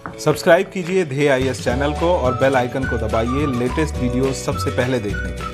Subscribe कीजिए ध्येय IAS channel को और बेल आइकन को दबाइए लेटेस्ट वीडियो सबसे पहले देखने के लिए।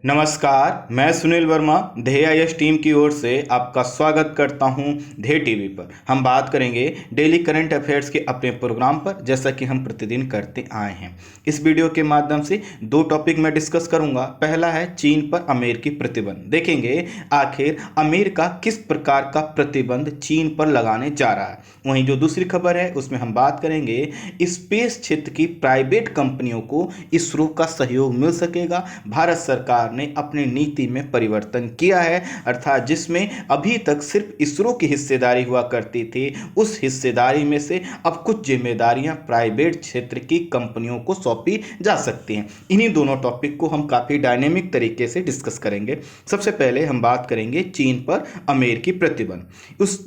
नमस्कार, मैं सुनील वर्मा ध्येय आईएएस टीम की ओर से आपका स्वागत करता हूं ध्येय टीवी पर। हम बात करेंगे डेली करंट अफेयर्स के अपने प्रोग्राम पर, जैसा कि हम प्रतिदिन करते आए हैं। इस वीडियो के माध्यम से दो टॉपिक मैं डिस्कस करूंगा। पहला है चीन पर अमेरिकी प्रतिबंध। देखेंगे आखिर अमेरिका किस प्रकार का प्रतिबंध चीन पर लगाने जा रहा है। वहीं जो दूसरी खबर है उसमें हम बात करेंगे स्पेस क्षेत्र की प्राइवेट कंपनियों को इसरो का सहयोग मिल सकेगा। भारत सरकार ने अपनी नीति में परिवर्तन किया है, अर्थात जिसमें अभी तक सिर्फ इसरो की हिस्सेदारी हुआ करती थी, उस हिस्सेदारी में से अब कुछ जिम्मेदारियां प्राइवेट क्षेत्र की कंपनियों को सौंपी जा सकती हैं। इन्हीं दोनों टॉपिक को हम काफ़ी डायनेमिक तरीके से डिस्कस करेंगे। सबसे पहले हम बात करेंगे चीन पर अमेरिकी प्रतिबंध।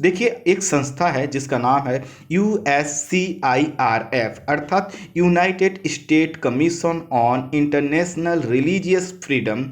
देखिए एक संस्था है जिसका नाम है USCIRF, अर्थात United state commission on international religious freedom.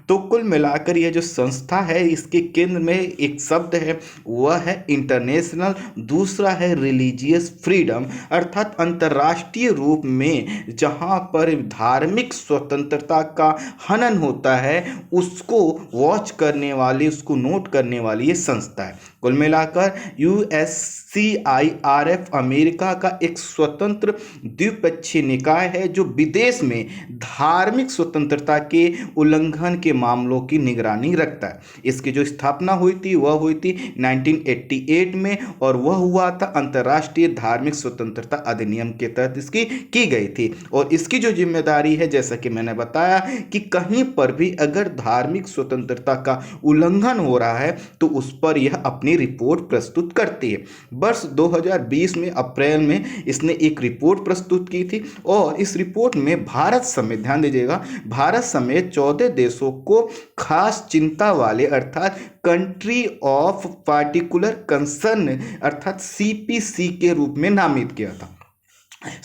तो कुल मिलाकर यह जो संस्था है, इसके केंद्र में एक शब्द है, वह है इंटरनेशनल, दूसरा है रिलीजियस फ्रीडम, अर्थात अंतर्राष्ट्रीय रूप में जहां पर धार्मिक स्वतंत्रता का हनन होता है उसको वॉच करने वाली, उसको नोट करने वाली ये संस्था है। कुल मिलाकर USCIRF अमेरिका का एक स्वतंत्र द्विपक्षीय निकाय है जो विदेश में धार्मिक स्वतंत्रता के उल्लंघन के मामलों की निगरानी रखता है। इसकी जो स्थापना हुई थी वह हुई थी 1988 में, और वह हुआ था अंतर्राष्ट्रीय धार्मिक स्वतंत्रता अधिनियम के तहत इसकी की गई थी। और इसकी जो जिम्मेदारी है, जैसा कि मैंने बताया, कि कहीं पर भी अगर धार्मिक स्वतंत्रता का उल्लंघन हो रहा है तो उस पर यह अपनी रिपोर्ट प्रस्तुत करती है। वर्ष 2020 में अप्रैल में इसने एक रिपोर्ट प्रस्तुत की थी, और इस रिपोर्ट में भारत समेत, ध्यान दीजिएगा, भारत समेत 14 देशों को खास चिंता वाले, अर्थात कंट्री ऑफ पार्टिकुलर कंसर्न, अर्थात CPC के रूप में नामित किया था।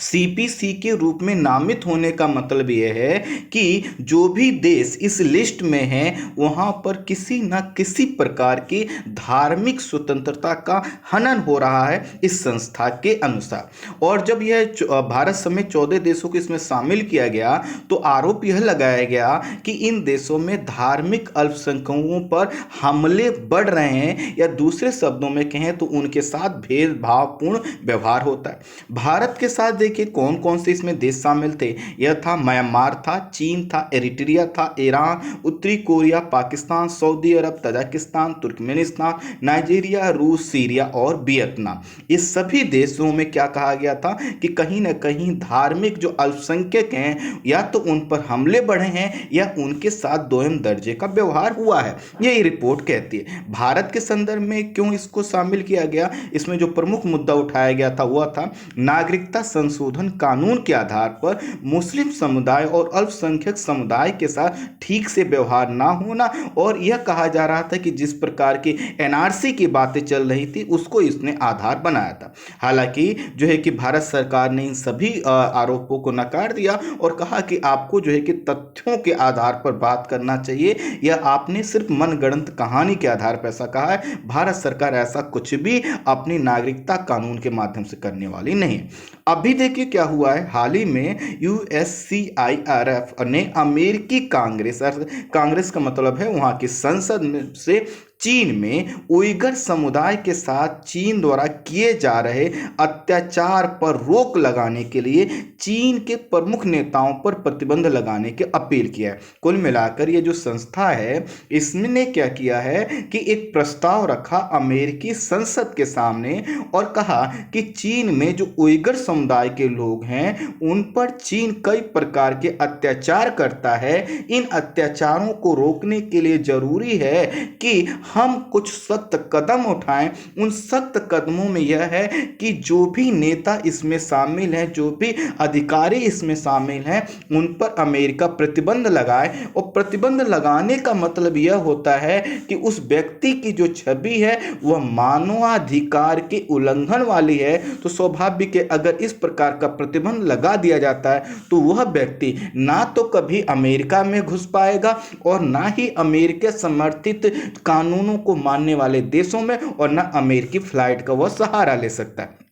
CPC के रूप में नामित होने का मतलब यह है कि जो भी देश इस लिस्ट में हैं वहां पर किसी न किसी प्रकार की धार्मिक स्वतंत्रता का हनन हो रहा है इस संस्था के अनुसार। और जब यह भारत समेत 14 देशों को इसमें शामिल किया गया तो आरोप यह लगाया गया कि इन देशों में धार्मिक अल्पसंख्यकों पर हमले बढ़ रहे हैं, या दूसरे शब्दों में कहें तो उनके साथ भेदभावपूर्ण व्यवहार होता है। भारत के साथ देखिए कौन कौन से इसमें देश शामिल थे। यह था म्यांमार था, चीन था, एरिट्रिया था, ईरान, उत्तरी कोरिया, पाकिस्तान, सऊदी अरब, तजाकिस्तान, तुर्कमेनिस्तान, नाइजीरिया, रूस, सीरिया और वियतनाम। इस सभी देशों में क्या कहा गया था कि कहीं ना कहीं धार्मिक जो अल्पसंख्यक हैं या तो उन पर हमले बढ़े हैं या उनके साथ दोयम दर्जे का व्यवहार हुआ है, यही रिपोर्ट कहती है। भारत के संदर्भ में क्यों इसको शामिल किया गया, इसमें जो प्रमुख मुद्दा उठाया गया था वह था नागरिकता संशोधन कानून के आधार पर मुस्लिम समुदाय और अल्पसंख्यक समुदाय के साथ ठीक से व्यवहार ना होना। और यह कहा जा रहा था कि जिस प्रकार की NRC की बातें चल रही थी उसको इसने आधार बनाया था। हालांकि जो है कि भारत सरकार ने इन सभी आरोपों को नकार दिया और कहा कि आपको जो है कि तथ्यों के आधार पर बात करना चाहिए, या आपने सिर्फ मनगढ़ंत कहानी के आधार पर ऐसा कहा है। भारत सरकार ऐसा कुछ भी अपनी नागरिकता कानून के माध्यम से करने वाली नहीं। अभी देखिए क्या हुआ है, हाल ही में USCIRF ने अमेरिकी कांग्रेस का मतलब है वहां की संसद से चीन में उइगर समुदाय के साथ चीन द्वारा किए जा रहे अत्याचार पर रोक लगाने के लिए चीन के प्रमुख नेताओं पर प्रतिबंध लगाने की अपील किया है। कुल मिलाकर ये जो संस्था है इसने क्या किया है कि एक प्रस्ताव रखा अमेरिकी संसद के सामने और कहा कि चीन में जो उइगर समुदाय के लोग हैं उन पर चीन कई प्रकार के अत्याचार करता है। इन अत्याचारों को रोकने के लिए जरूरी है कि हम कुछ सख्त कदम उठाएं। उन सख्त कदमों में यह है कि जो भी नेता इसमें शामिल हैं, जो भी अधिकारी इसमें शामिल हैं, उन पर अमेरिका प्रतिबंध लगाए। और प्रतिबंध लगाने का मतलब यह होता है कि उस व्यक्ति की जो छवि है वह मानवाधिकार के उल्लंघन वाली है। तो स्वाभाविक है, अगर इस प्रकार का प्रतिबंध लगा दिया जाता है तो वह व्यक्ति ना तो कभी अमेरिका में घुस पाएगा और ना ही अमेरिका समर्थित कानूनों को मानने वाले देशों में, और ना अमेरिकी फ्लाइट का वह सहारा ले सकता है।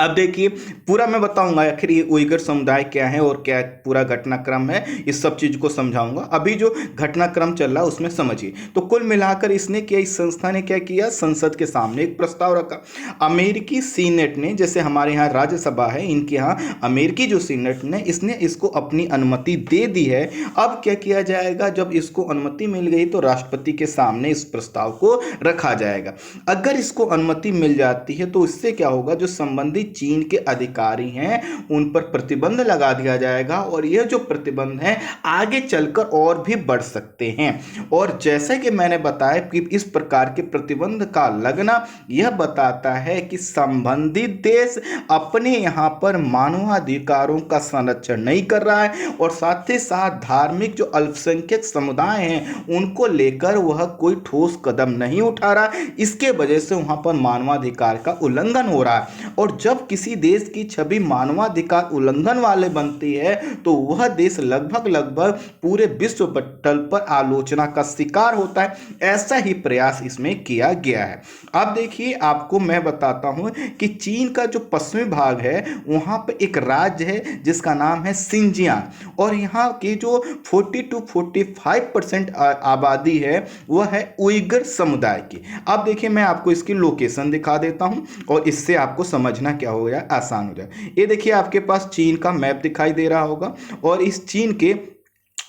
अब देखिए, पूरा मैं बताऊंगा आखिर ये उइगर समुदाय क्या है और क्या पूरा घटनाक्रम है, इस सब चीज को समझाऊंगा। अभी जो घटनाक्रम चल रहा है उसमें समझिए। तो कुल मिलाकर इसने क्या, इस संस्था ने क्या किया, संसद के सामने एक प्रस्ताव रखा। अमेरिकी सीनेट ने, जैसे हमारे यहाँ राज्यसभा है, इनके यहाँ अमेरिकी जो सीनेट ने, इसने इसको अपनी अनुमति दे दी है। अब क्या किया जाएगा, जब इसको अनुमति मिल गई तो राष्ट्रपति के सामने इस प्रस्ताव को रखा जाएगा। अगर इसको अनुमति मिल जाती है तो इससे क्या होगा, जो संबंधित चीन के अधिकारी हैं उन पर प्रतिबंध लगा दिया जाएगा, और यह जो प्रतिबंध है आगे चलकर और भी बढ़ सकते हैं। और जैसे कि मैंने बताया कि इस प्रकार के प्रतिबंध का लगना यह बताता है कि संबंधित देश अपने यहाँ पर मानवाधिकारों का संरक्षण नहीं कर रहा है, और साथ ही साथ धार्मिक जो अल्पसंख्यक समुदाय हैं उनको लेकर वह कोई ठोस कदम नहीं उठा रहा। इसके वजह से वहाँ पर मानवाधिकार का उल्लंघन हो रहा है। और जब किसी देश की छवि मानवाधिकार उल्लंघन वाले बनती है तो वह देश लगभग पूरे विश्व पटल पर आलोचना का शिकार होता है। ऐसा ही प्रयास इसमें किया गया है। अब देखिए, आपको मैं बताता हूं कि चीन का जो पश्चिमी भाग है वहां पर एक राज्य है जिसका नाम है सिंजियांग, और यहाँ की जो 40 to 45% आबादी है वह है उइगर समुदाय की। अब देखिए, मैं आपको इसकी लोकेशन दिखा देता हूं और इससे आपको समझना क्या हो गया, आसान हो जाए। ये देखिए, आपके पास चीन का मैप दिखाई दे रहा होगा, और इस चीन के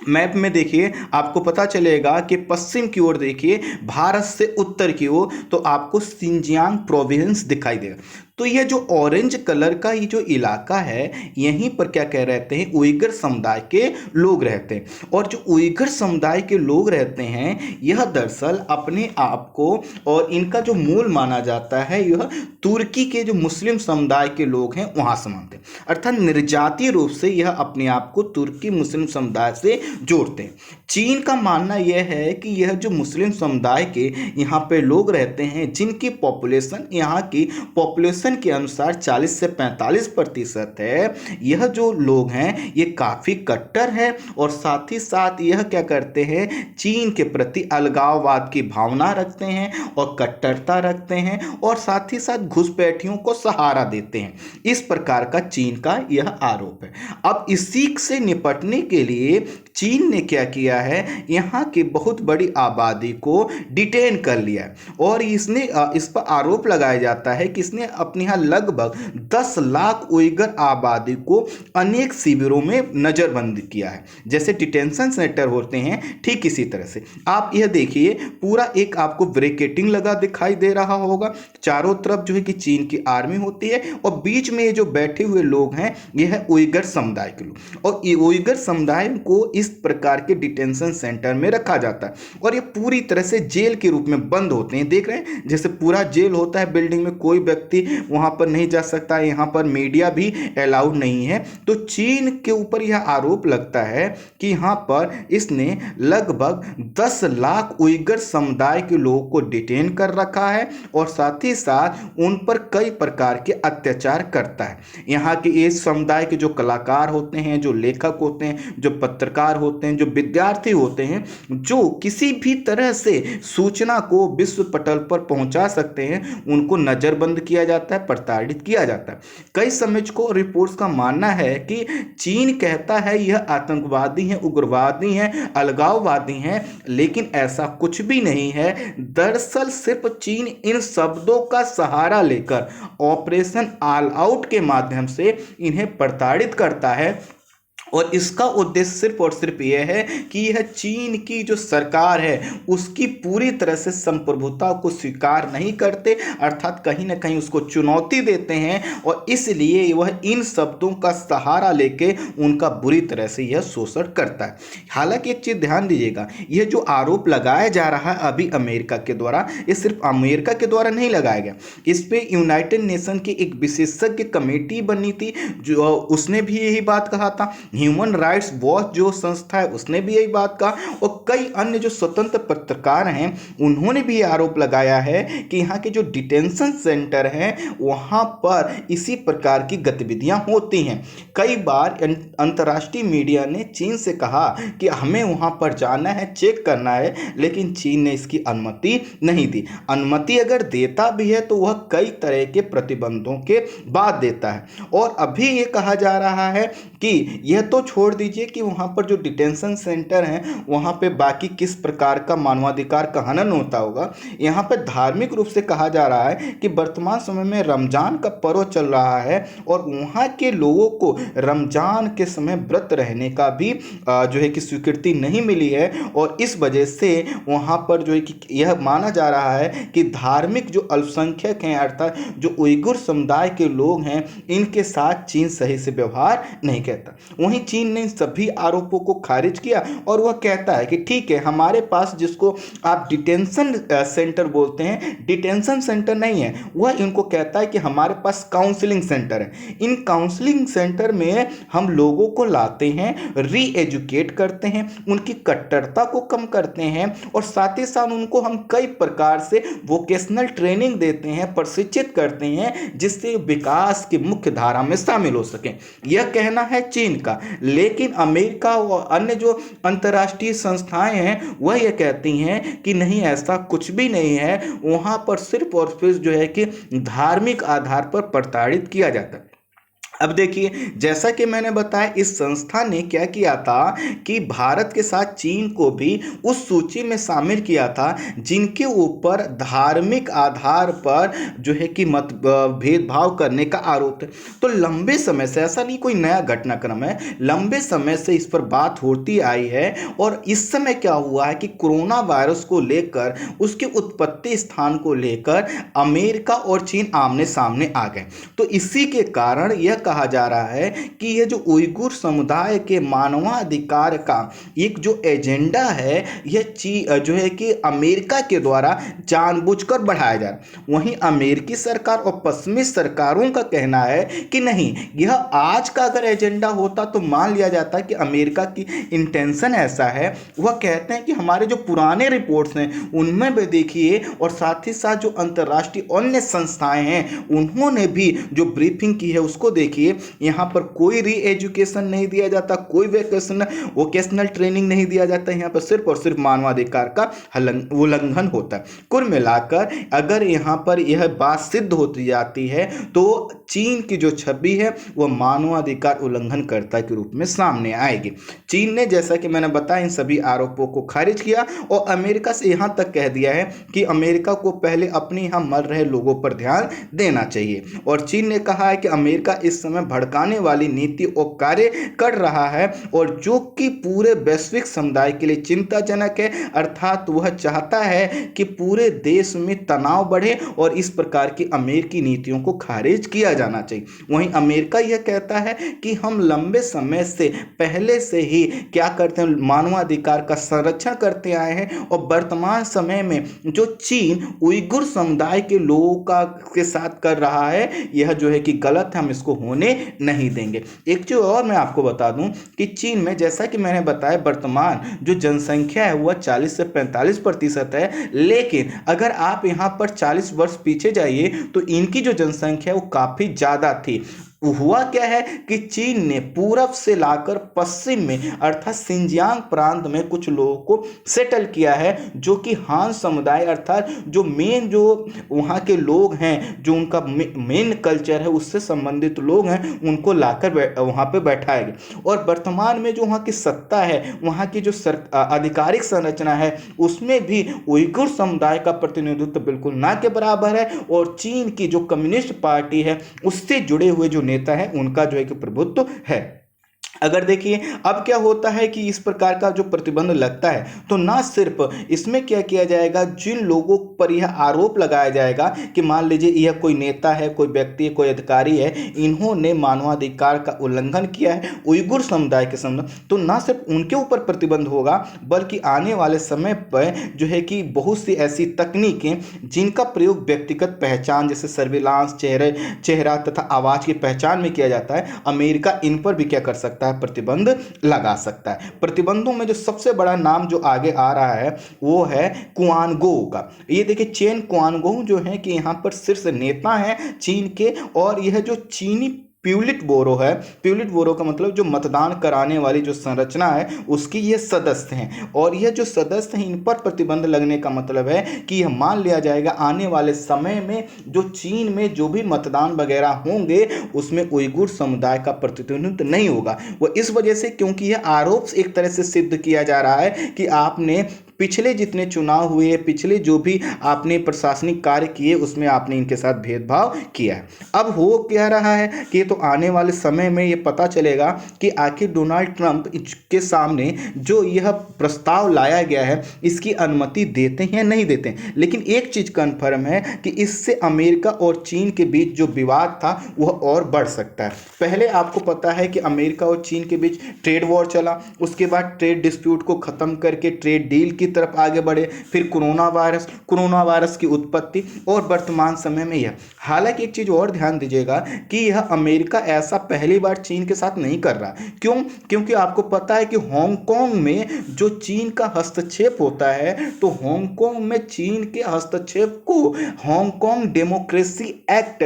मैप में देखिए आपको पता चलेगा कि पश्चिम की ओर देखिए, भारत से उत्तर की ओर तो आपको सिंजियांग प्रोविंस दिखाई देगा। तो ये जो ऑरेंज कलर का ये जो इलाका है, यहीं पर क्या कह रहते हैं, उइगर समुदाय के लोग रहते हैं। और जो उइगर समुदाय के लोग रहते हैं यह दरअसल अपने आप को, और इनका जो मूल माना जाता है, यह तुर्की के जो मुस्लिम समुदाय के लोग हैं वहाँ से मानते हैं। अर्थात निर्जातीय रूप से यह अपने आप को तुर्की मुस्लिम समुदाय से जोड़ते हैं। चीन का मानना यह है कि यह जो मुस्लिम समुदाय के यहाँ पे लोग रहते हैं, जिनकी पॉपुलेशन यहाँ की पॉपुलेशन के अनुसार 40 से 45% है, यह जो लोग हैं ये काफ़ी कट्टर है, और साथ ही साथ यह क्या करते हैं, चीन के प्रति अलगाववाद की भावना रखते हैं और कट्टरता रखते हैं, और साथ ही साथ घुसपैठियों को सहारा देते हैं। इस प्रकार का चीन का यह आरोप है। अब इसी से निपटने के लिए चीन ने क्या किया है, यहाँ की बहुत बड़ी आबादी को डिटेन कर लिया है, और इसने इस पर आरोप लगाया जाता है कि इसने अपने यहाँ लगभग 10 लाख उइगर आबादी को अनेक शिविरों में नजरबंद किया है। जैसे डिटेंशन सेंटर होते हैं, ठीक इसी तरह से आप यह देखिए, पूरा एक आपको ब्रैकेटिंग लगा दिखाई दे रहा होगा। चारों तरफ जो है कि चीन की आर्मी होती है, और बीच में ये जो बैठे हुए लोग हैं यह है उइगर समुदाय के लोग, और ये उइगर समुदाय को इस प्रकार के डिटेंशन सेंटर में रखा जाता है, और ये पूरी तरह से जेल के रूप में बंद होते हैं। देख रहे हैं, जैसे पूरा जेल होता है, बिल्डिंग में कोई व्यक्ति वहां पर नहीं जा सकता, यहाँ पर मीडिया भी अलाउड नहीं है। तो चीन के ऊपर यह आरोप लगता है कि यहाँ पर इसने लगभग 10 लाख उइगर समुदाय के लोगों को डिटेन कर रखा है, और साथ ही साथ उन पर कई प्रकार के अत्याचार करता है। यहाँ के इस समुदाय के जो कलाकार होते हैं, जो लेखक होते हैं, जो पत्रकार होते हैं, जो विद्यार्थी होते हैं, जो किसी भी तरह से सूचना को विश्व पटल पर पहुंचा सकते हैं, उनको नजरबंद किया जाता है, प्रताड़ित किया जाता है। कई समीक्षकों और रिपोर्ट्स का मानना है कि चीन कहता है यह आतंकवादी हैं, उग्रवादी हैं, अलगाववादी हैं, लेकिन ऐसा कुछ भी नहीं है। दरअसल सिर्फ चीन इन शब्दों का सहारा लेकर ऑपरेशन ऑल आउट के माध्यम से इन्हें प्रताड़ित करता है, और इसका उद्देश्य सिर्फ और सिर्फ यह है कि यह चीन की जो सरकार है उसकी पूरी तरह से संप्रभुता को स्वीकार नहीं करते, अर्थात कहीं ना कहीं उसको चुनौती देते हैं और इसलिए वह इन शब्दों का सहारा लेके उनका बुरी तरह से यह शोषण करता है। हालांकि एक चीज़ ध्यान दीजिएगा, यह जो आरोप लगाया जा रहा है अभी अमेरिका के द्वारा, ये सिर्फ अमेरिका के द्वारा नहीं लगाया गया। इस पे यूनाइटेड नेशन की एक विशेषज्ञ कमेटी बनी थी जो उसने भी यही बात कहा था। ह्यूमन राइट्स वॉच जो संस्था है उसने भी यही बात कहा और कई अन्य जो स्वतंत्र पत्रकार हैं उन्होंने भी आरोप लगाया है कि यहाँ के जो डिटेंशन सेंटर हैं वहाँ पर इसी प्रकार की गतिविधियाँ होती हैं। कई बार अंतर्राष्ट्रीय मीडिया ने चीन से कहा कि हमें वहाँ पर जाना है, चेक करना है, लेकिन चीन ने इसकी अनुमति नहीं दी। अनुमति अगर देता भी है तो वह कई तरह के प्रतिबंधों के बाद देता है। और अभी ये कहा जा रहा है कि यह तो छोड़ दीजिए कि वहाँ पर जो डिटेंशन सेंटर हैं वहाँ पे बाकी किस प्रकार का मानवाधिकार का हनन होता होगा। यहाँ पर धार्मिक रूप से कहा जा रहा है कि वर्तमान समय में रमजान का पर्व चल रहा है और वहाँ के लोगों को रमजान के समय व्रत रहने का भी जो है कि स्वीकृति नहीं मिली है और इस वजह से वहाँ पर जो है कि यह माना जा रहा है कि धार्मिक जो अल्पसंख्यक हैं अर्थात जो उइगुर समुदाय के लोग हैं इनके साथ चीन सही से व्यवहार नहीं करता। वहीं चीन ने सभी आरोपों को खारिज किया और वह कहता है कि ठीक है, हमारे पास जिसको आप डिटेंशन सेंटर बोलते हैं, डिटेंशन सेंटर नहीं है, वह इनको कहता है कि हमारे पास काउंसलिंग सेंटर है। इन काउंसलिंग सेंटर में हम लोगों को लाते हैं, री एजुकेट करते हैं, उनकी कट्टरता को कम करते हैं और साथ ही साथ उनको हम कई प्रकार से वोकेशनल ट्रेनिंग देते हैं, प्रशिक्षित करते हैं जिससे विकास की मुख्य धारा में शामिल हो सकें। यह कहना है चीन का। लेकिन अमेरिका और अन्य जो अंतर्राष्ट्रीय संस्थाएं हैं वह यह कहती हैं कि नहीं, ऐसा कुछ भी नहीं है, वहां पर सिर्फ और सिर्फ जो है कि धार्मिक आधार पर प्रताड़ित किया जाता है। अब देखिए, जैसा कि मैंने बताया, इस संस्था ने क्या किया था कि भारत के साथ चीन को भी उस सूची में शामिल किया था जिनके ऊपर धार्मिक आधार पर जो है कि मत भेदभाव करने का आरोप है। तो लंबे समय से, ऐसा नहीं कोई नया घटनाक्रम है, लंबे समय से इस पर बात होती आई है और इस समय क्या हुआ है कि कोरोना वायरस को लेकर, उसके उत्पत्ति स्थान को लेकर अमेरिका और चीन आमने सामने आ गए। तो इसी के कारण यह कहा जा रहा है कि यह जो उइगुर समुदाय के मानवाधिकार का एक जो एजेंडा है यह जो है कि अमेरिका के द्वारा जानबूझकर बढ़ाया जा रहा है। वहीं अमेरिकी सरकार और पश्चिमी सरकारों का कहना है कि नहीं, यह आज का अगर एजेंडा होता तो मान लिया जाता कि अमेरिका की इंटेंशन ऐसा है। वह कहते हैं कि हमारे जो पुराने रिपोर्ट्स हैं उनमें भी देखिए और साथ ही साथ जो अंतर्राष्ट्रीय अन्य संस्थाएं हैं उन्होंने भी जो ब्रीफिंग की है उसको देखिए, यहाँ पर कोई री एजुकेशन नहीं दिया जाता, कोई वोकेशनल ट्रेनिंग नहीं दिया जाता, यहाँ पर सिर्फ और सिर्फ मानवाधिकार का उल्लंघन होता है। कुल मिलाकर अगर यहाँ पर यह बात सिद्ध होती जाती है तो चीन की जो छवि है वह मानवाधिकार उल्लंघनकर्ता के रूप में सामने आएगी। चीन ने, जैसा कि मैंने बताया, इन सभी आरोपों को खारिज किया और अमेरिका से यहाँ तक कह दिया है कि अमेरिका को पहले अपने यहाँ मर रहे लोगों पर ध्यान देना चाहिए। और चीन ने कहा है कि अमेरिका इस समय भड़काने वाली नीति और कार्य कर रहा है और जो कि पूरे वैश्विक समुदाय के लिए चिंताजनक है, अर्थात वह चाहता है कि पूरे देश में तनाव बढ़े और इस प्रकार की अमेरिकी नीतियों को खारिज किया जाना चाहिए। वहीं अमेरिका यह कहता है कि हम लंबे समय से पहले से ही क्या करते हैं, मानवाधिकार का संरक्षण करते आए हैं और वर्तमान समय में जो चीन उइगुर समुदाय के लोगों का के साथ कर रहा है यह जो है कि गलत है, हम इसको होने नहीं देंगे। एक चीज और मैं आपको बता दूं कि चीन में, जैसा कि मैंने बताया, वर्तमान जो जनसंख्या है वह 40 से 45% है, लेकिन अगर आप यहां पर 40 वर्ष पीछे जाइए तो इनकी जो जनसंख्या है वो काफी ज्यादा थी। हुआ क्या है कि चीन ने पूरब से लाकर पश्चिम में अर्थात सिंजियांग प्रांत में कुछ लोगों को सेटल किया है, जो कि हान समुदाय अर्थात जो मेन जो वहाँ के लोग हैं, जो उनका मेन कल्चर है उससे संबंधित लोग हैं, उनको लाकर वहाँ पे बैठाया गया। और वर्तमान में जो वहाँ की सत्ता है, वहाँ की जो आधिकारिक संरचना है, उसमें भी उइगुर समुदाय का प्रतिनिधित्व बिल्कुल ना के बराबर है और चीन की जो कम्युनिस्ट पार्टी है उससे जुड़े हुए जो नेता है उनका जो है कि प्रभुत्व है। अगर देखिए अब क्या होता है कि इस प्रकार का जो प्रतिबंध लगता है तो ना सिर्फ इसमें क्या किया जाएगा, जिन लोगों पर यह आरोप लगाया जाएगा कि मान लीजिए यह कोई नेता है, कोई व्यक्ति है, कोई अधिकारी है, इन्होंने मानवाधिकार का उल्लंघन किया है उइगुर समुदाय के सामने, तो ना सिर्फ उनके ऊपर प्रतिबंध होगा बल्कि आने वाले समय पर जो है कि बहुत सी ऐसी तकनीकें जिनका प्रयोग व्यक्तिगत पहचान जैसे सर्विलांस, चेहरा तथा आवाज की पहचान में किया जाता है, अमेरिका इन पर भी क्या कर सकता है, प्रतिबंध लगा सकता है। प्रतिबंधों में जो सबसे बड़ा नाम जो आगे आ रहा है वो है क्वानगो का। ये देखिए चेन क्वानगो जो है कि यहाँ पर शीर्ष नेता हैं चीन के, और यह जो चीनी प्यूलिट बोरो है, प्यूलिट बोरो का मतलब जो मतदान कराने वाली जो संरचना है उसकी ये सदस्य हैं, और यह जो सदस्य हैं इन पर प्रतिबंध लगने का मतलब है कि यह मान लिया जाएगा आने वाले समय में जो चीन में जो भी मतदान वगैरह होंगे उसमें उइगुर समुदाय का प्रतिनिधित्व नहीं होगा। वो इस वजह से क्योंकि यह आरोप एक तरह से सिद्ध किया जा रहा है कि आपने पिछले जितने चुनाव हुए, पिछले जो भी आपने प्रशासनिक कार्य किए उसमें आपने इनके साथ भेदभाव किया है। अब हो क्या रहा है कि तो आने वाले समय में ये पता चलेगा कि आखिर डोनाल्ड ट्रंप के सामने जो यह प्रस्ताव लाया गया है इसकी अनुमति देते हैं या नहीं देते हैं। लेकिन एक चीज कन्फर्म है कि इससे अमेरिका और चीन के बीच जो विवाद था वह और बढ़ सकता है। पहले आपको पता है कि अमेरिका और चीन के बीच ट्रेड वॉर चला, उसके बाद ट्रेड डिस्प्यूट को खत्म करके ट्रेड डील की तरफ आगे बढ़े, फिर कोरोना वायरस की उत्पत्ति और वर्तमान समय में यह। हालांकि एक चीज और ध्यान दीजिएगा कि यह अमेरिका ऐसा पहली बार चीन के साथ नहीं कर रहा। क्यों? क्योंकि आपको पता है कि हांगकांग में जो चीन का हस्तक्षेप होता है तो हांगकांग में चीन के हस्तक्षेप को Hong Kong democracy act,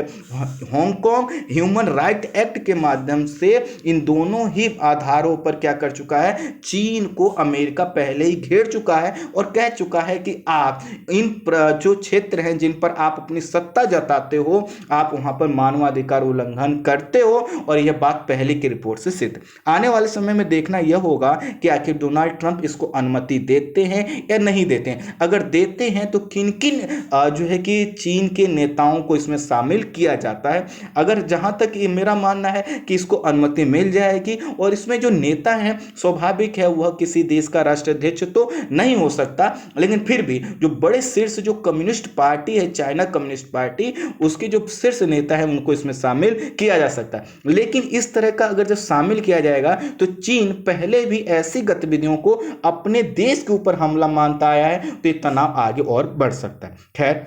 Hong Kong human right act के माध्यम से इन दोनों ही आधारों पर क्या कर चुका है, चीन को अमेरिका पहले ही घेर चुका है और कह चुका है कि आप इन जो क्षेत्र हैं जिन पर आप अपनी सत्ता जताते हो आप वहां पर मानवाधिकार उल्लंघन करते हो, और यह बात पहले की रिपोर्ट से सिद्ध। आने वाले समय में देखना यह होगा कि आखिर डोनाल्ड ट्रंप इसको अनुमति देते हैं या नहीं देते हैं। अगर देते हैं तो किन किन जो है कि चीन के नेताओं को इसमें शामिल किया जाता है। अगर जहां तक ये मेरा मानना है कि इसको अनुमति मिल जाएगी, और इसमें जो नेता हैं स्वाभाविक है वह किसी देश का राष्ट्राध्यक्ष तो नहीं हो सकता, लेकिन फिर भी जो बड़े शीर्ष जो कम्युनिस्ट पार्टी है, चाइना कम्युनिस्ट पार्टी, उसके जो शीर्ष नेता है उनको इसमें शामिल किया जा सकता है। लेकिन इस तरह का अगर जब शामिल किया जाएगा तो चीन पहले भी ऐसी गतिविधियों को अपने देश के ऊपर हमला मानता आया है, तो ये तनाव आगे और बढ़ सकता है। खैर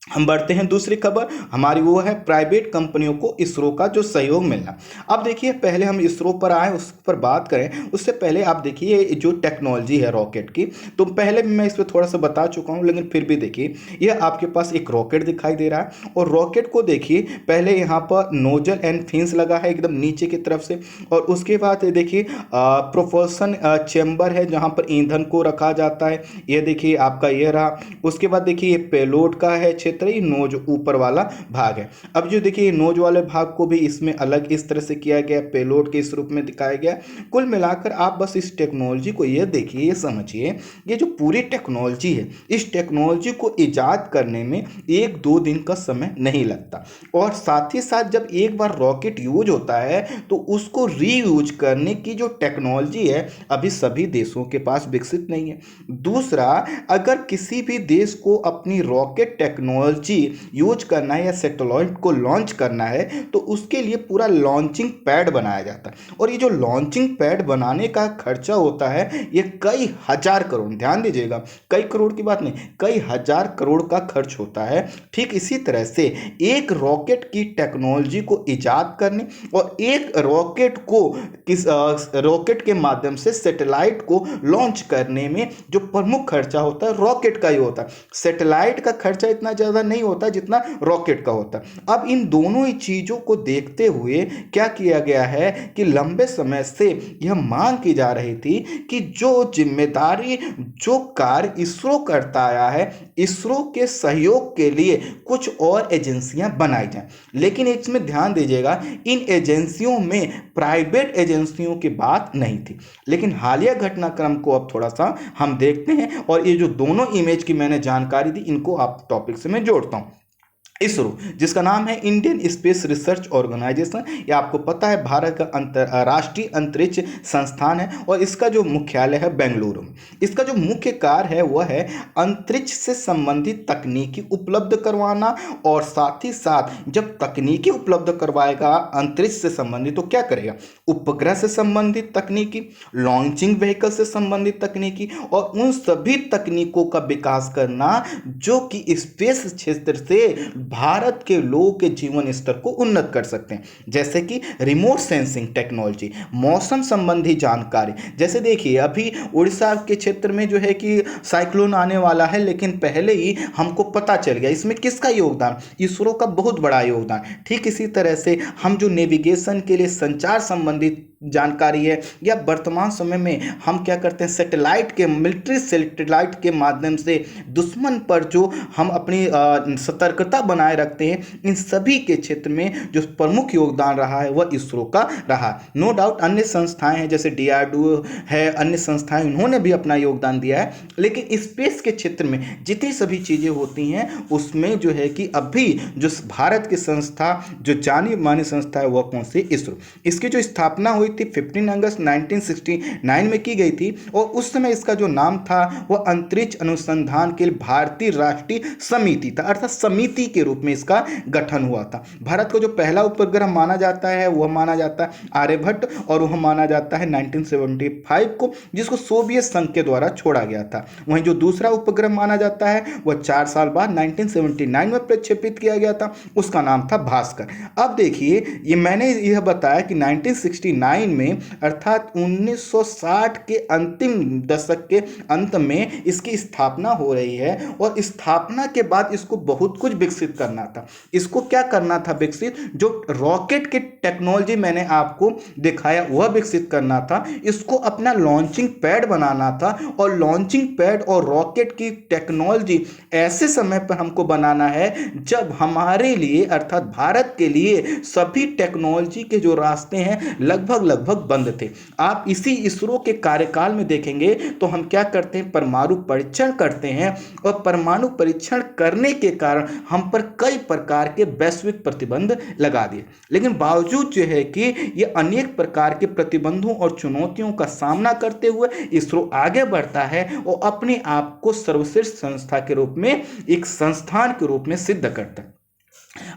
हम बढ़ते हैं दूसरी खबर हमारी, वो है प्राइवेट कंपनियों को इसरो का जो सहयोग मिलना। अब देखिए पहले हम इसरो पर आए उस पर बात करें, उससे पहले आप देखिए जो टेक्नोलॉजी है रॉकेट की, तो पहले भी मैं इस पर थोड़ा सा बता चुका हूं, लेकिन फिर भी देखिए यह आपके पास एक रॉकेट दिखाई दे रहा है, और रॉकेट को देखिए पहले यहाँ पर नोजल एंड फिन्स लगा है एकदम नीचे की तरफ से, और उसके बाद देखिए प्रोपल्शन चैम्बर है जहाँ पर ईंधन को रखा जाता है, यह देखिए आपका यह रहा। उसके बाद देखिए ये पेलोड का है नोज ऊपर वाला भाग है। अब जो देखिए नोज वाले भाग को भी इसमें अलग इस तरह से किया गया, पेलोड के इस रूप में दिखाया गया। कुल मिलाकर आप बस इस टेक्नोलॉजी को ये देखिए, ये समझिए, ये जो पूरी टेक्नोलॉजी है इस टेक्नोलॉजी को इजाद करने में 1-2 दिन का समय नहीं लगता, और साथ ही साथ जब एक बार रॉकेट यूज होता है तो उसको रीयूज करने की जो टेक्नोलॉजी है अभी सभी देशों के पास विकसित नहीं है। दूसरा, अगर किसी भी देश को अपनी रॉकेट टेक्नोलॉजी यूज करना है या सैटेलाइट को लॉन्च करना है तो उसके लिए पूरा लॉन्चिंग पैड बनाया जाता है, और ये जो लॉन्चिंग पैड बनाने का खर्चा होता है ये कई हजार करोड़, ध्यान दीजिएगा कई करोड़ की बात नहीं, कई हजार करोड़ का खर्च होता है। ठीक इसी तरह से एक रॉकेट की टेक्नोलॉजी को इजाद करने और एक रॉकेट को रॉकेट के माध्यम से सैटेलाइट को लॉन्च करने में जो प्रमुख खर्चा होता है रॉकेट का ही होता है। सैटेलाइट का खर्चा इतना ज्यादा नहीं होता जितना रॉकेट का होता है। अब इन दोनों ही चीजों को देखते हुए क्या किया गया है कि लंबे समय से यह मांग की जा रही थी कि जो जिम्मेदारी जो कार्य इसरो करता आया है, इसरो के सहयोग के लिए कुछ और एजेंसियां बनाई जाएं। लेकिन इसमें ध्यान दीजिएगा इन एजेंसियों में प्राइवेट एजेंसियों की बात नहीं थी। लेकिन हालिया घटनाक्रम को अब थोड़ा सा हम देखते हैं, और ये जो दोनों इमेज की मैंने जानकारी दी इनको आप टॉपिक से मैं जोड़ता हूं। इसरो, जिसका नाम है इंडियन स्पेस रिसर्च ऑर्गेनाइजेशन। ये आपको पता है भारत का राष्ट्रीय अंतरिक्ष संस्थान है और इसका जो मुख्यालय है बेंगलुरु में। इसका जो मुख्य कार्य है वह है अंतरिक्ष से संबंधित तकनीकी उपलब्ध करवाना, और साथ ही साथ जब तकनीकी उपलब्ध करवाएगा अंतरिक्ष से संबंधित तो क्या करेगा, उपग्रह से संबंधित तकनीकी, लॉन्चिंग व्हीकल से संबंधित तकनीकी और उन सभी तकनीकों का विकास करना जो कि स्पेस क्षेत्र से भारत के लोगों के जीवन स्तर को उन्नत कर सकते हैं। जैसे कि रिमोट सेंसिंग टेक्नोलॉजी, मौसम संबंधी जानकारी। जैसे देखिए अभी उड़ीसा के क्षेत्र में जो है कि साइक्लोन आने वाला है, लेकिन पहले ही हमको पता चल गया। इसमें किसका योगदान, इसरो का बहुत बड़ा योगदान। ठीक इसी तरह से हम जो नेविगेशन के लिए संचार संबंधित जानकारी है, या वर्तमान समय में हम क्या करते हैं सैटेलाइट के, मिलिट्री सैटेलाइट के माध्यम से दुश्मन पर जो हम अपनी सतर्कता बनाए रखते हैं, इन सभी के क्षेत्र में जो प्रमुख योगदान रहा है वह इसरो का रहा। नो डाउट अन्य संस्थाएं हैं जैसे DRDO है, अन्य संस्थाएं उन्होंने भी अपना योगदान दिया है, लेकिन स्पेस के क्षेत्र में जितनी सभी चीज़ें होती हैं उसमें जो है कि अभी जो भारत की संस्था जो जानी मानी संस्था है वह कौन सी, इसरो। इसकी जो स्थापना हुई थी 15 अगस्त 1969 में की गई थी और उस समय इसका जो नाम था वह अंतरिक्ष अनुसंधान के लिए भारतीय राष्ट्रीय समिति था, अर्थात समिति के रूप में इसका गठन हुआ था। भारत का जो पहला उपग्रह माना जाता है वह माना जाता है आर्यभट्ट, और वह माना जाता है 1975 को, जिसको सोवियत संघ के द्वारा छोड़ा गया था। वहीं जो दूसरा उपग्रह माना जाता है वह 4 साल बाद 1979 में प्रक्षेपित किया गया था, उसका नाम था भास्कर। अब देखिए ये मैंने यह बताया कि 1969 में अर्थात 1960 के अंतिम दशक के अंत में इसकी स्थापना हो रही है, और स्थापना के बाद इसको बहुत कुछ विकसित करना था। इसको क्या करना था विकसित, जो रॉकेट की टेक्नोलॉजी मैंने आपको दिखाया वह विकसित करना था, इसको अपना लॉन्चिंग पैड बनाना था, और लॉन्चिंग पैड और रॉकेट की टेक्नोलॉजी ऐसे समय पर हमको बनाना है जब हमारे लिए अर्थात भारत के लिए सभी टेक्नोलॉजी के जो रास्ते हैं लगभग बंद थे। आप इसी इसरो के कार्यकाल में देखेंगे तो हम क्या करते हैं, परमाणु परीक्षण करते हैं, और परमाणु परीक्षण करने के कारण हम पर कई प्रकार के वैश्विक प्रतिबंध लगा दिए। लेकिन बावजूद जो है कि ये अनेक प्रकार के प्रतिबंधों और चुनौतियों का सामना करते हुए इसरो आगे बढ़ता है और अपने आप को सर्वश्रेष्ठ संस्था के रूप में, एक संस्थान के रूप में सिद्ध करता है।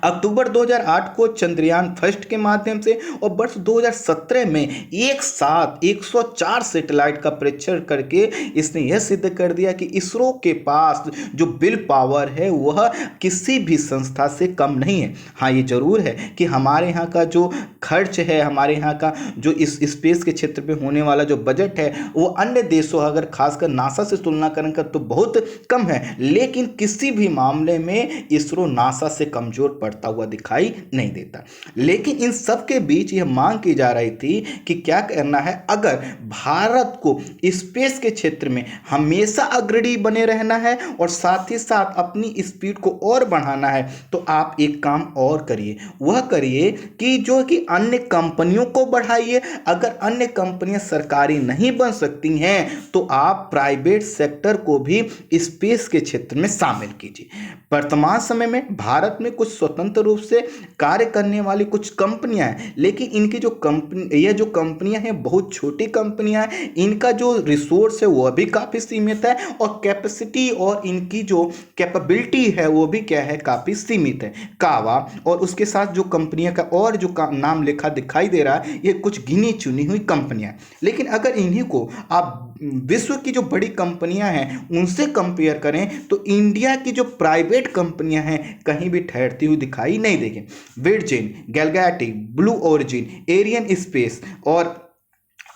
अक्टूबर 2008 को चंद्रयान फर्स्ट के माध्यम से और वर्ष 2017 में एक साथ 104 सैटेलाइट का परीक्षण करके इसने यह सिद्ध कर दिया कि इसरो के पास जो बिल पावर है वह किसी भी संस्था से कम नहीं है। हाँ ये जरूर है कि हमारे यहाँ का जो खर्च है, हमारे यहाँ का जो इस स्पेस के क्षेत्र में होने वाला जो बजट है वो अन्य देशों अगर खासकर नासा से तुलना करें तो बहुत कम है, लेकिन किसी भी मामले में इसरो नासा से कमजोर पड़ता हुआ दिखाई नहीं देता। लेकिन इन सब के बीच यह मांग की जा रही थी कि क्या करना है, अगर भारत को स्पेस के क्षेत्र में हमेशा अग्रणी बने रहना है और साथ ही साथ अपनी स्पीड को और बढ़ाना है, तो आप एक काम और करिए, वह करिए कि जो कि अन्य कंपनियों को बढ़ाइए। अगर अन्य कंपनियां सरकारी नहीं बन सकती हैं तो आप प्राइवेट सेक्टर को भी स्पेस के क्षेत्र में शामिल कीजिए। वर्तमान समय में भारत में कुछ स्वतंत्र रूप से कार्य करने वाली कुछ कंपनियां हैं, लेकिन इनकी जो कंपनियां हैं बहुत छोटी कंपनियां हैं, इनका जो रिसोर्स है वह भी काफ़ी सीमित है और कैपेसिटी और इनकी जो कैपेबिलिटी है वो भी क्या है, काफ़ी सीमित है। कावा और उसके साथ जो कंपनियां का और जो नाम लिखा दिखाई दे रहा है ये कुछ गिनी चुनी हुई कंपनियां, लेकिन अगर इन्हीं को आप विश्व की जो बड़ी कंपनियां हैं उनसे कंपेयर करें तो इंडिया की जो प्राइवेट कंपनियां हैं कहीं भी ठहरती हुई दिखाई नहीं देगी। Virgin, Galactic, Blue Origin, Arianespace और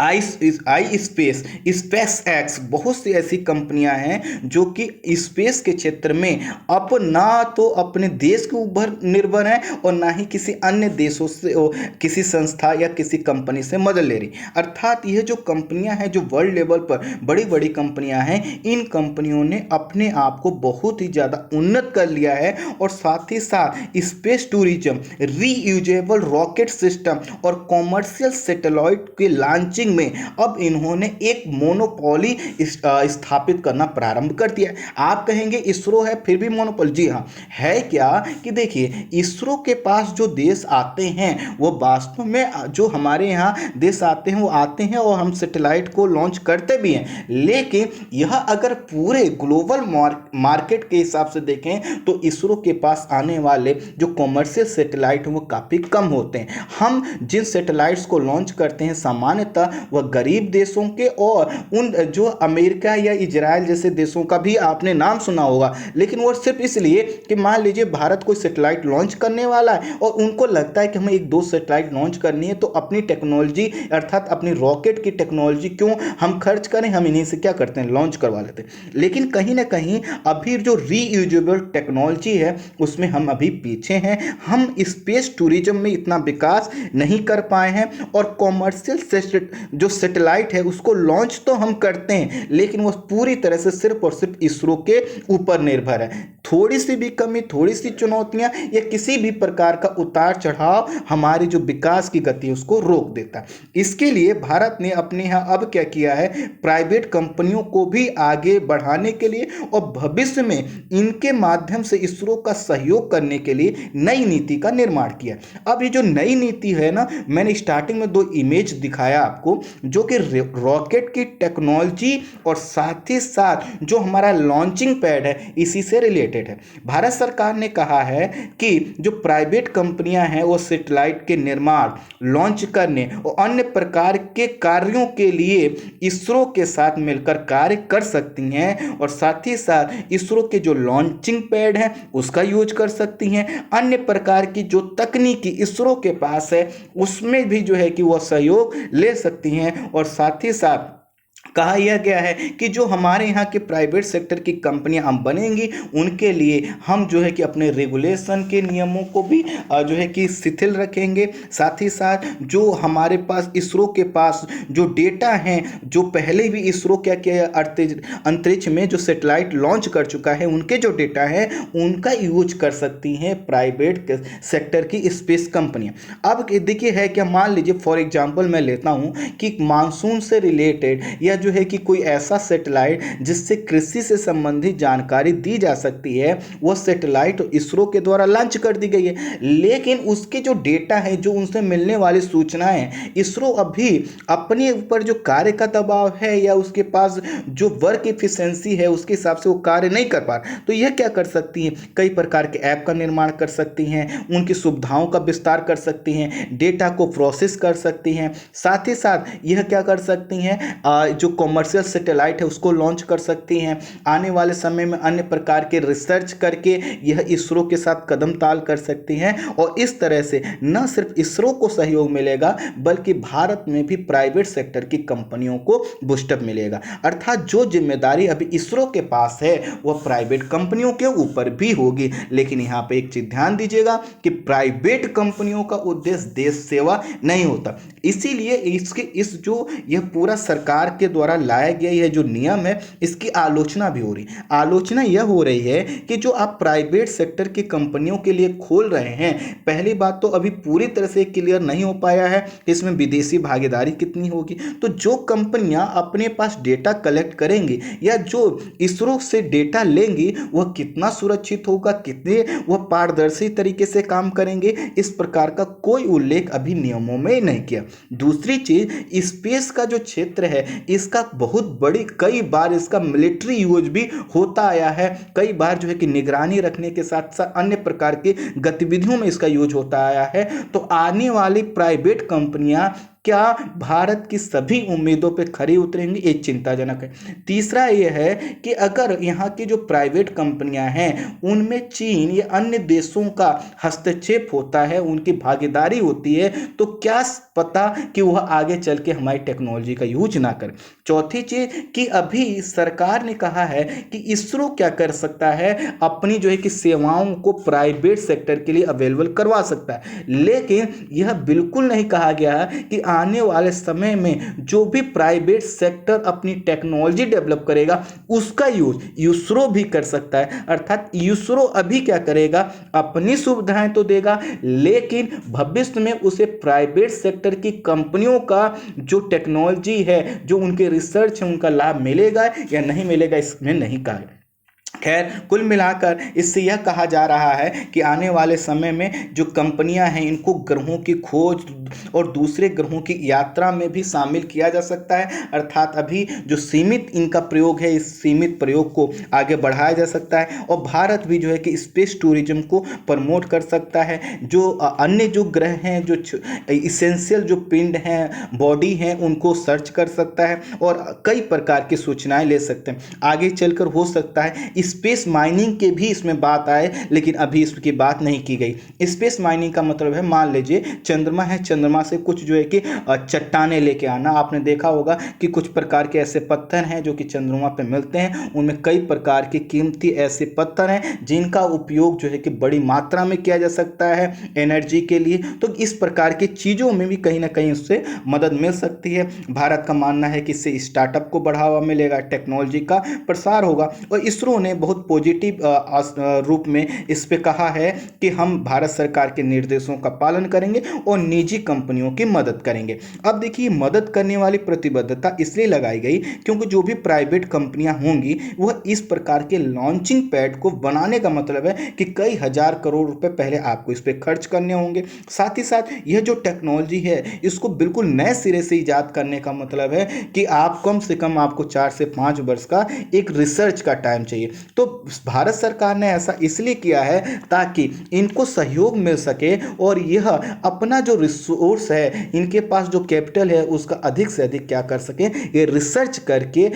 आई स्पेस, स्पेस एक्स, बहुत सी ऐसी कंपनियां हैं जो कि स्पेस के क्षेत्र में ना तो अपने देश के ऊपर निर्भर हैं और ना ही किसी अन्य देशों से किसी संस्था या किसी कंपनी से मदद ले रही। अर्थात यह जो कंपनियां हैं जो वर्ल्ड लेवल पर बड़ी बड़ी कंपनियां हैं, इन कंपनियों ने अपने आप को बहुत ही ज़्यादा उन्नत कर लिया है और साथ ही साथ space tourism, reusable rocket system और कॉमर्शियल सैटेलाइट के लॉन्चिंग लॉन्चिंग में अब इन्होंने एक मोनोपोली स्थापित करना प्रारंभ कर दिया है। आप कहेंगे इसरो है फिर भी मोनोपोली, जी हाँ है क्या कि देखिए इसरो के पास जो देश आते हैं वो वास्तव में जो हमारे यहाँ देश आते हैं वो आते हैं और हम सैटेलाइट को लॉन्च करते भी हैं, लेकिन यह अगर पूरे ग्लोबल मार्केट के हिसाब से देखें तो इसरो के पास आने वाले जो कॉमर्शियल सैटेलाइट हैं वो काफ़ी कम होते हैं। हम जिन सैटेलाइट्स को लॉन्च करते हैं सामान्यतः वह गरीब देशों के और उन जो अमेरिका या इजराइल जैसे देशों का भी आपने नाम सुना होगा, लेकिन वो सिर्फ इसलिए कि मान लीजिए भारत कोई सैटेलाइट लॉन्च करने वाला है और उनको लगता है कि हमें एक दो सैटेलाइट लॉन्च करनी है तो अपनी टेक्नोलॉजी अर्थात अपनी रॉकेट की टेक्नोलॉजी क्यों हम खर्च करें, हम इन्हीं से क्या करते हैं लॉन्च करवा लेते हैं। लेकिन कहीं ना कहीं अभी जो रीयूजेबल टेक्नोलॉजी है उसमें हम अभी पीछे हैं, हम स्पेस टूरिज्म में इतना विकास नहीं कर पाए हैं और कॉमर्शियल जो सैटेलाइट है उसको लॉन्च तो हम करते हैं लेकिन वो पूरी तरह से सिर्फ और सिर्फ इसरो के ऊपर निर्भर है। थोड़ी सी भी कमी, थोड़ी सी चुनौतियां या किसी भी प्रकार का उतार चढ़ाव हमारी जो विकास की गति है उसको रोक देता है। इसके लिए भारत ने अपने यहाँ अब क्या किया है, प्राइवेट कंपनियों को भी आगे बढ़ाने के लिए और भविष्य में इनके माध्यम से इसरो का सहयोग करने के लिए नई नीति का निर्माण किया। अब ये जो नई नीति है ना, मैंने स्टार्टिंग में दो इमेज दिखाया आपको जो कि रॉकेट की टेक्नोलॉजी और साथ ही साथ जो हमारा लॉन्चिंग पैड है इसी से रिलेटेड है। भारत सरकार ने कहा है कि जो प्राइवेट कंपनियां हैं वो सैटेलाइट के निर्माण, लॉन्च करने और अन्य प्रकार के कार्यों के लिए इसरो के साथ मिलकर कार्य कर सकती हैं और साथ ही साथ इसरो के जो लॉन्चिंग पैड है उसका यूज कर सकती हैं। अन्य प्रकार की जो तकनीकी इसरो के पास है उसमें भी जो है कि वह सहयोग ले सकती हैं और साथ ही साथ कहा यह गया है कि जो हमारे यहाँ के प्राइवेट सेक्टर की कंपनियां हम बनेंगी उनके लिए हम जो है कि अपने रेगुलेशन के नियमों को भी जो है कि शिथिल रखेंगे। साथ ही साथ जो हमारे पास इसरो के पास जो डेटा हैं, जो पहले भी इसरो क्या किया अंतरिक्ष में जो सैटेलाइट लॉन्च कर चुका है उनके जो डेटा है उनका यूज कर सकती हैं प्राइवेट सेक्टर की स्पेस कंपनियाँ। अब देखिए है क्या, मान लीजिए फॉर एग्जाम्पल मैं लेता हूँ कि मानसून से रिलेटेड या जो है कि कोई ऐसा सैटेलाइट जिससे कृषि से संबंधित जानकारी दी जा सकती है वह सैटेलाइट इसरो के द्वारा लॉन्च कर दी गई है, लेकिन उसके जो डेटा है, जो उनसे मिलने वाली सूचनाएं इसरो अभी अपने ऊपर जो कार्य का दबाव है या उसके पास जो वर्क एफिशिएंसी है उसके हिसाब से वो कार्य नहीं कर पा रहा, तो यह क्या कर सकती है, कई प्रकार के ऐप का निर्माण कर सकती हैं, उनकी सुविधाओं का विस्तार कर सकती हैं, डेटा को प्रोसेस कर सकती हैं। साथ ही साथ यह क्या कर सकती हैं, जो कॉमर्शियल सैटेलाइट है उसको लॉन्च कर सकती हैं। आने वाले समय में अन्य प्रकार के रिसर्च करके यह इसरो के साथ कदम ताल कर सकती हैं और इस तरह से न सिर्फ इसरो को सहयोग मिलेगा बल्कि भारत में भी प्राइवेट सेक्टर की कंपनियों को बूस्टअप मिलेगा। अर्थात जो जिम्मेदारी अभी इसरो के पास है वह प्राइवेट कंपनियों के ऊपर भी होगी। लेकिन यहाँ पे एक चीज ध्यान दीजिएगा कि प्राइवेट कंपनियों का उद्देश्य देश सेवा नहीं होता, इसीलिए इस जो यह पूरा सरकार के द्वारा लाया गया यह जो नियम है इसकी आलोचना भी हो रही है। आलोचना यह हो रही है कि जो आप प्राइवेट सेक्टर की कंपनियों के लिए खोल रहे हैं, पहली बात तो अभी पूरी तरह से क्लियर नहीं हो पाया है इसमें विदेशी भागीदारी कितनी होगी। तो जो कंपनियां अपने पास डेटा कलेक्ट करेंगी या जो इसरो से डेटा लेंगी वह कितना सुरक्षित होगा, कितने वह पारदर्शी तरीके से काम करेंगे, इस प्रकार का कोई उल्लेख अभी नियमों में नहीं किया। दूसरी चीज, स्पेस का जो क्षेत्र है इसका बहुत बड़ी, कई बार इसका मिलिट्री यूज भी होता आया है, कई बार जो है कि निगरानी रखने के साथ साथ अन्य प्रकार की गतिविधियों में इसका यूज होता आया है। तो आने वाली प्राइवेट कंपनियां क्या भारत की सभी उम्मीदों पे खरी उतरेंगी, ये चिंताजनक है। तीसरा ये है कि अगर यहाँ की जो प्राइवेट कंपनियां हैं उनमें चीन या अन्य देशों का हस्तक्षेप होता है, उनकी भागीदारी होती है, तो क्या पता कि वह आगे चल के हमारी टेक्नोलॉजी का यूज ना करें। चौथी चीज कि अभी सरकार ने कहा है कि इसरो क्या कर सकता है, अपनी जो है कि सेवाओं को प्राइवेट सेक्टर के लिए अवेलेबल करवा सकता है, लेकिन यह बिल्कुल नहीं कहा गया कि आने वाले समय में जो भी प्राइवेट सेक्टर अपनी टेक्नोलॉजी डेवलप करेगा उसका यूज इसरो भी कर सकता है। अर्थात इसरो अभी क्या करेगा, अपनी सुविधाएं तो देगा, लेकिन भविष्य में उसे प्राइवेट सेक्टर की कंपनियों का जो टेक्नोलॉजी है, जो उनके रिसर्च है, उनका लाभ मिलेगा या नहीं मिलेगा, इसमें नहीं कहा। खैर, कुल मिलाकर इससे यह कहा जा रहा है कि आने वाले समय में जो कंपनियां हैं इनको ग्रहों की खोज और दूसरे ग्रहों की यात्रा में भी शामिल किया जा सकता है। अर्थात अभी जो सीमित इनका प्रयोग है, इस सीमित प्रयोग को आगे बढ़ाया जा सकता है और भारत भी जो है कि स्पेस टूरिज्म को प्रमोट कर सकता है। जो अन्य जो ग्रह हैं, जो इसेंशियल जो पिंड हैं, बॉडी हैं, उनको सर्च कर सकता है और कई प्रकार की सूचनाएं ले सकते हैं। आगे चलकर हो सकता है स्पेस माइनिंग के भी इसमें बात आए, लेकिन अभी इसकी बात नहीं की गई। स्पेस माइनिंग का मतलब है, मान लीजिए चंद्रमा है, चंद्रमा से कुछ जो है कि चट्टाने लेके आना। आपने देखा होगा कि कुछ प्रकार के ऐसे पत्थर हैं जो कि चंद्रमा पे मिलते हैं, उनमें कई प्रकार के कीमती ऐसे पत्थर हैं जिनका उपयोग जो है कि बड़ी मात्रा में किया जा सकता है एनर्जी के लिए। तो इस प्रकार की चीज़ों में भी कहीं ना कहीं उससे मदद मिल सकती है। भारत का मानना है कि इससे स्टार्टअप को बढ़ावा मिलेगा, टेक्नोलॉजी का प्रसार होगा और इसरो ने बहुत पॉजिटिव रूप में इस पे कहा है कि हम भारत सरकार के निर्देशों का पालन करेंगे और निजी कंपनियों की मदद करेंगे। अब देखिए, मदद करने वाली प्रतिबद्धता इसलिए लगाई गई क्योंकि जो भी प्राइवेट कंपनियां होंगी वह इस प्रकार के लॉन्चिंग पैड को बनाने का मतलब है कि कई हजार करोड़ रुपए पहले आपको इस पे खर्च करने होंगे। साथ ही साथ यह जो टेक्नोलॉजी है इसको बिल्कुल नए सिरे से ईजाद करने का मतलब है कि आप कम से कम आपको 4 से 5 वर्ष का एक रिसर्च का टाइम चाहिए। तो भारत सरकार ने ऐसा इसलिए किया है ताकि इनको सहयोग मिल सके और यह अपना जो रिसोर्स है, इनके पास जो कैपिटल है, उसका अधिक से अधिक क्या कर सके, ये रिसर्च करके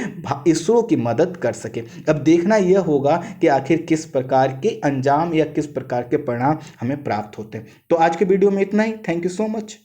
इसरो की मदद कर सके। अब देखना यह होगा कि आखिर किस प्रकार के अंजाम या किस प्रकार के परिणाम हमें प्राप्त होते हैं। तो आज के वीडियो में इतना ही। Thank you so much.